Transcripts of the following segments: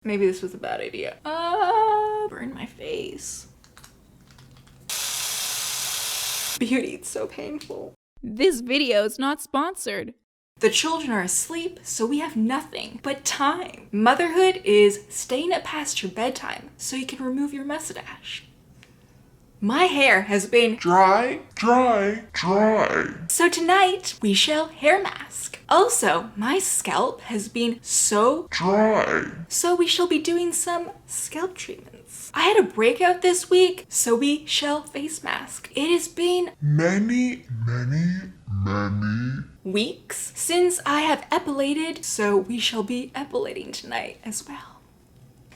Maybe this was a bad idea. Burn my face. Beauty, it's so painful. This video is not sponsored. The children are asleep, so we have nothing but time. Motherhood is staying up past your bedtime so you can remove your mustache. My hair has been dry. So tonight, we shall hair mask. Also, my scalp has been so dry. So we shall be doing some scalp treatments. I had a breakout this week, so we shall face mask. It has been many weeks since I have epilated, so we shall be epilating tonight as well.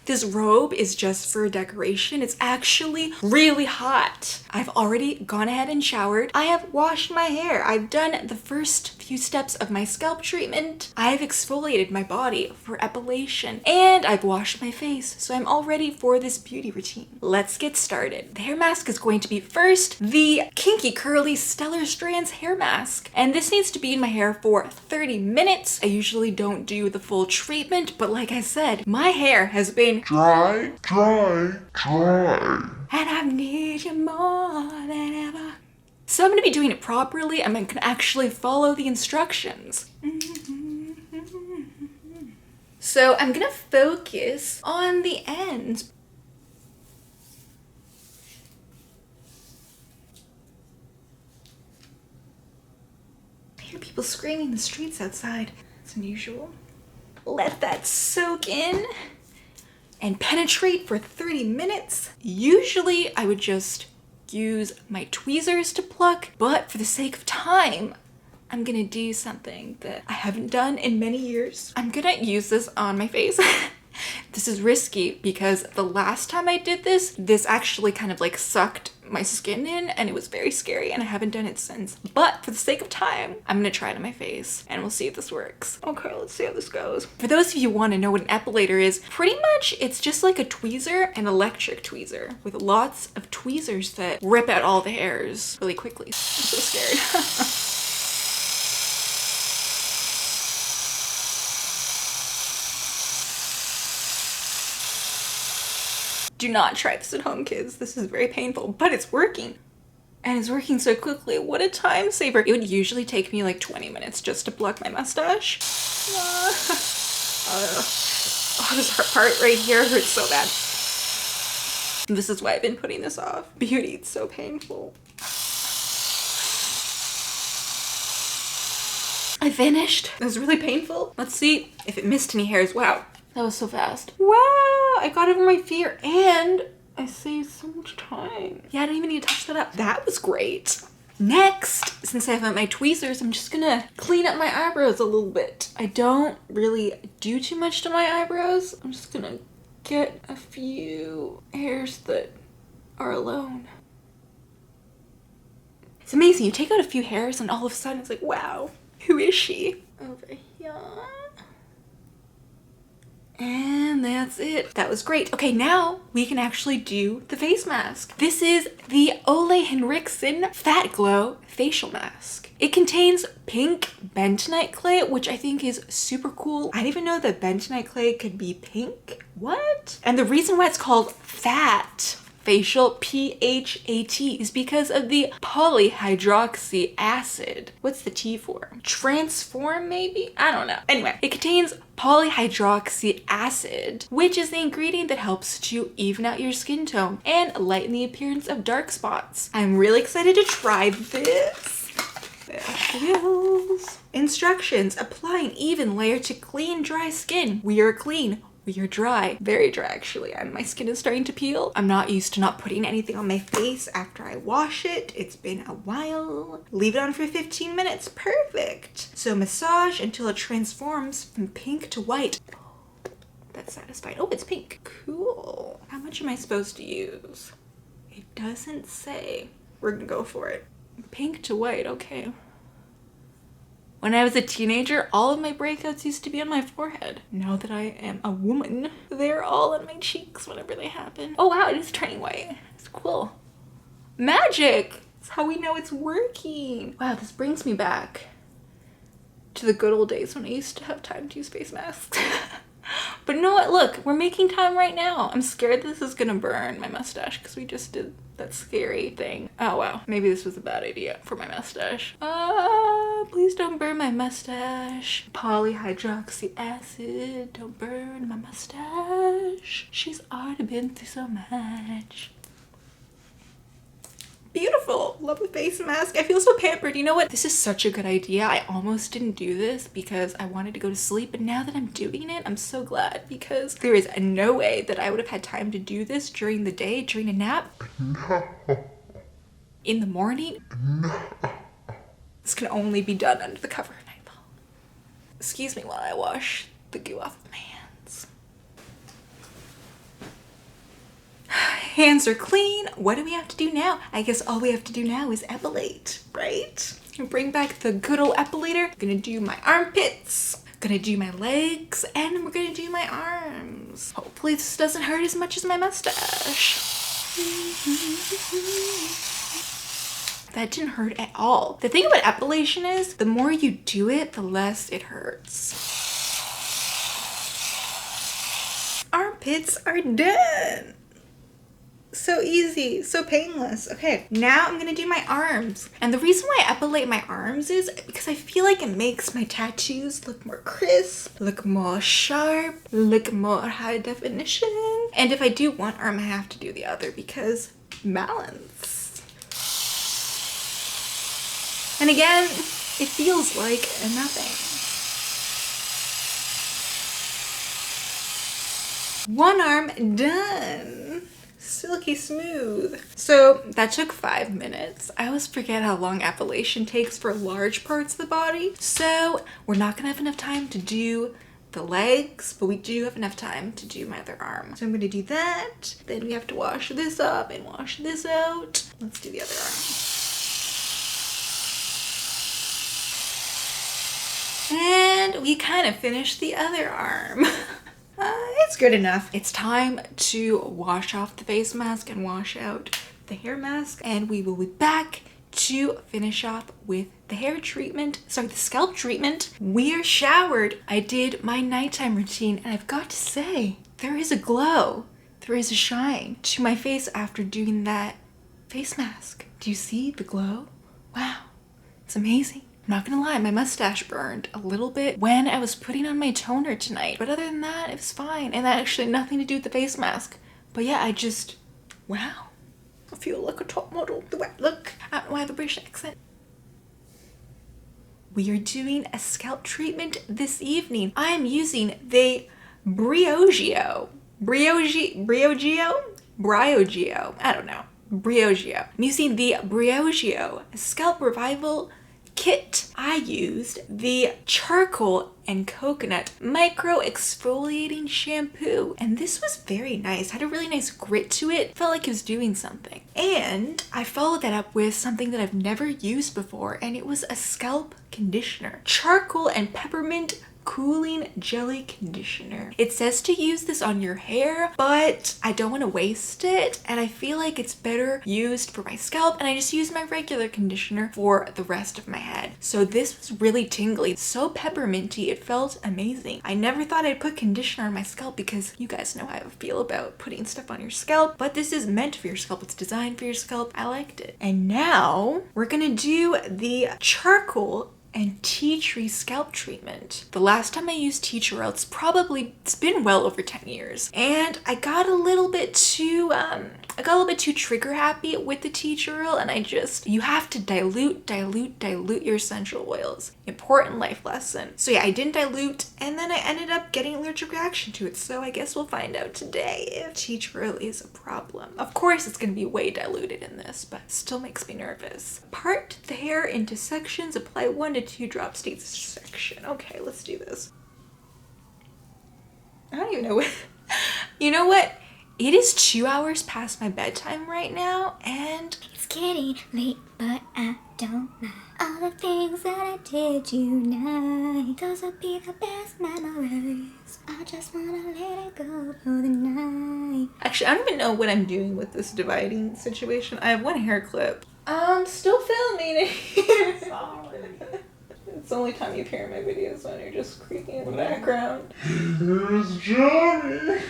This robe is just for decoration. It's actually really hot. I've already gone ahead and showered. I have washed my hair. I've done the first few steps of my scalp treatment. I've exfoliated my body for epilation. And I've washed my face, so I'm all ready for this beauty routine. Let's get started. The hair mask is going to be first the Kinky Kurly Stellar Strands hair mask. And this needs to be in my hair for 30 minutes. I usually don't do the full treatment, but like I said, my hair has been dry. And I need you more than ever. So I'm going to be doing it properly. I'm going to actually follow the instructions. So I'm going to focus on the ends. I hear people screaming in the streets outside. It's unusual. Let that soak in and penetrate for 30 minutes. Usually I would just use my tweezers to pluck, but for the sake of time, I'm gonna do something that I haven't done in many years. I'm gonna use this on my face. This is risky because the last time I did this actually kind of like sucked my skin in and it was very scary and I haven't done it since. But for the sake of time, I'm gonna try it on my face and we'll see if this works. Okay, let's see how this goes. For those of you who want to know what an epilator is, pretty much it's just like a tweezer, an electric tweezer with lots of tweezers that rip out all the hairs really quickly. I'm so scared. Do not try this at home, kids. This is very painful, but it's working. And it's working so quickly. What a time saver. It would usually take me like 20 minutes just to pluck my mustache. Oh, this part right here hurts so bad. This is why I've been putting this off. Beauty, it's so painful. I finished. It was really painful. Let's see if it missed any hairs. Wow. That was so fast. Wow, I got over my fear and I saved so much time. Yeah, I didn't even need to touch that up. That was great. Next, since I have my tweezers, I'm just gonna clean up my eyebrows a little bit. I don't really do too much to my eyebrows. I'm just gonna get a few hairs that are alone. It's amazing, you take out a few hairs and all of a sudden it's like, wow, who is she? Over here. And that's it. That was great. Okay, now we can actually do the face mask. This is the Olehenriksen Phat Glow facial mask. It contains pink bentonite clay, which I think is super cool. I didn't even know that bentonite clay could be pink. What? And the reason why it's called Phat facial, P-H-A-T, is because of the polyhydroxy acid. What's the T for? Transform, maybe? I don't know. Anyway, it contains polyhydroxy acid, which is the ingredient that helps to even out your skin tone and lighten the appearance of dark spots. I'm really excited to try this. There it is. Instructions: apply an even layer to clean, dry skin. We are clean. We are dry. Very dry, actually, and my skin is starting to peel. I'm not used to not putting anything on my face after I wash it. It's been a while. Leave it on for 15 minutes. Perfect. So massage until it transforms from pink to white. That's satisfying. Oh, it's pink. Cool. How much am I supposed to use? It doesn't say. We're gonna go for it. Pink to white, okay. When I was a teenager, all of my breakouts used to be on my forehead. Now that I am a woman, they're all on my cheeks whenever they happen. Oh wow, it is turning white. It's cool. Magic! That's how we know it's working. Wow, this brings me back to the good old days when I used to have time to use face masks. But you know what? Look, we're making time right now. I'm scared this is gonna burn my mustache because we just did that scary thing. Oh wow, maybe this was a bad idea for my mustache. Please don't burn my mustache. Polyhydroxy acid, don't burn my mustache. She's already been through so much. Beautiful. Love the face mask. I feel so pampered. You know what? This is such a good idea. I almost didn't do this because I wanted to go to sleep, but now that I'm doing it, I'm so glad because there is no way that I would have had time to do this during the day, during a nap. No. In the morning. No. This can only be done under the cover of nightfall. Excuse me while I wash the goo off of my hands. Hands are clean. What do we have to do now? I guess all we have to do now is epilate, right? Bring back the good old epilator. I'm gonna do my armpits, gonna do my legs, and we're gonna do my arms. Hopefully this doesn't hurt as much as my mustache. That didn't hurt at all. The thing about epilation is the more you do it, the less it hurts. Armpits are done. So easy, so painless. Okay, now I'm gonna do my arms. And the reason why I epilate my arms is because I feel like it makes my tattoos look more crisp, look more sharp, look more high definition. And if I do one arm, I have to do the other because balance. And again, it feels like nothing. One arm done. Silky smooth. So that took 5 minutes. I always forget how long epilation takes for large parts of the body. So we're not gonna have enough time to do the legs, but we do have enough time to do my other arm. So I'm gonna do that. Then we have to wash this up and wash this out. Let's do the other arm. And we kind of finished the other arm. It's good enough. It's time to wash off the face mask and wash out the hair mask, and we will be back to finish off with the hair treatment. Sorry, the scalp treatment. We are showered. I did my nighttime routine, and I've got to say, there is a glow. There is a shine to my face after doing that face mask. Do you see the glow? Wow, it's amazing. I'm not gonna lie, my mustache burned a little bit when I was putting on my toner tonight. But other than that, it was fine. And that actually had nothing to do with the face mask. But yeah, wow. I feel like a top model. The way I look. I don't know why I have a British accent. We are doing a scalp treatment this evening. I am using the Briogeo. Briogeo? I don't know. Briogeo. I'm using the Briogeo Scalp Revival Kit. I used the charcoal and coconut micro exfoliating shampoo, and this was very nice. Had a really nice grit to it. Felt like it was doing something. And I followed that up with something that I've never used before, and it was a scalp conditioner. Charcoal and peppermint cooling jelly conditioner. It says to use this on your hair, but I don't want to waste it, and I feel like it's better used for my scalp, and I just use my regular conditioner for the rest of my head. So this was really tingly, so pepperminty. It felt amazing. I never thought I'd put conditioner on my scalp because you guys know how I feel about putting stuff on your scalp, but this is meant for your scalp. It's designed for your scalp. I liked it. And now we're gonna do the charcoal and tea tree scalp treatment. The last time I used tea tree oil, it's been well over 10 years. And I got a little bit too trigger happy with the tea tree oil, and you have to dilute your essential oils. Important life lesson. So yeah, I didn't dilute, and then I ended up getting an allergic reaction to it. So I guess we'll find out today if tea tree oil is a problem. Of course, it's gonna be way diluted in this, but still makes me nervous. Part the hair into sections, apply 1 to 2 drops to each section. Okay, let's do this. I don't even know what. You know what? It is 2 hours past my bedtime right now, and it's getting late, but I don't mind all the things that I did unite. Those will be the best memories. I just wanna let it go for the night. Actually, I don't even know what I'm doing with this dividing situation. I have one hair clip. I'm still filming it. Sorry. It's the only time you appear in my videos, when you're just creaking in the background. Here's Johnny.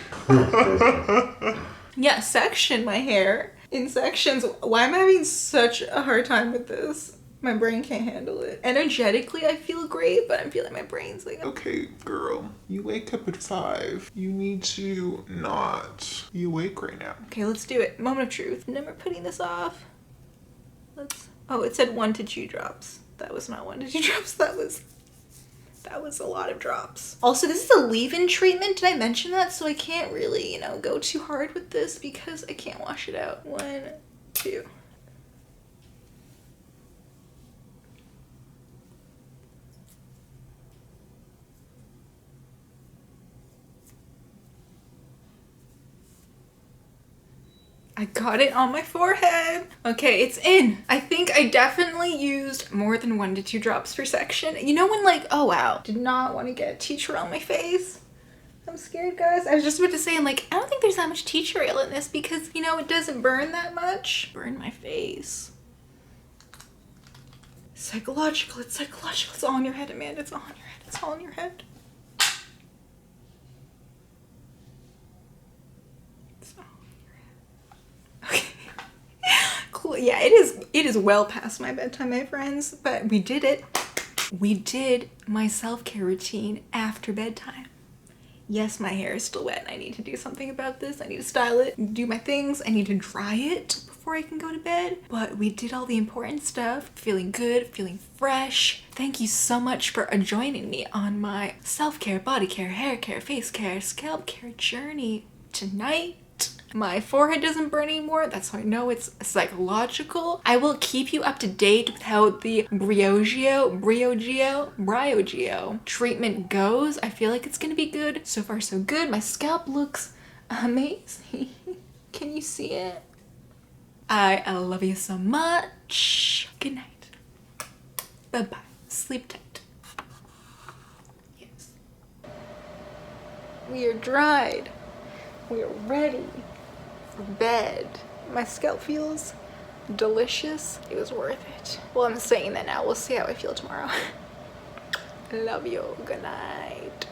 Yeah, section my hair in sections. Why am I having such a hard time with this? My brain can't handle it. Energetically, I feel great, but I'm feeling my brain's like... Okay, girl. You wake up at 5. You need to not be awake right now. Okay, let's do it. Moment of truth. Never putting this off. Let's... Oh, it said 1 to 2 drops. That was not 1 to 2 drops. That was a lot of drops. Also, this is a leave-in treatment. Did I mention that? So I can't really, you know, go too hard with this because I can't wash it out. 1, 2. I got it on my forehead. Okay, it's in. I think I definitely used more than 1 to 2 drops per section. You know when like, oh wow, did not want to get tea tree on my face. I'm scared, guys. I was just about to say, I'm like, I don't think there's that much tea tree oil in this because, you know, it doesn't burn that much. Burn my face. Psychological, it's psychological. It's all in your head, Amanda. It's all in your head. It's all in your head. Yeah, it is well past my bedtime, my friends, but we did it. We did my self-care routine after bedtime. Yes, my hair is still wet and I need to do something about this. I need to style it, do my things. I need to dry it before I can go to bed. But we did all the important stuff. Feeling good, feeling fresh. Thank you so much for joining me on my self-care, body care, hair care, face care, scalp care journey tonight. My forehead doesn't burn anymore. That's how I know it's psychological. I will keep you up to date with how the Briogeo treatment goes. I feel like it's gonna be good. So far, so good. My scalp looks amazing. Can you see it? I love you so much. Good night. Bye-bye. Sleep tight. Yes. We are dried. We are ready for bed. My scalp feels delicious. It was worth it. Well, I'm saying that now. We'll see how I feel tomorrow. Love you. Good night.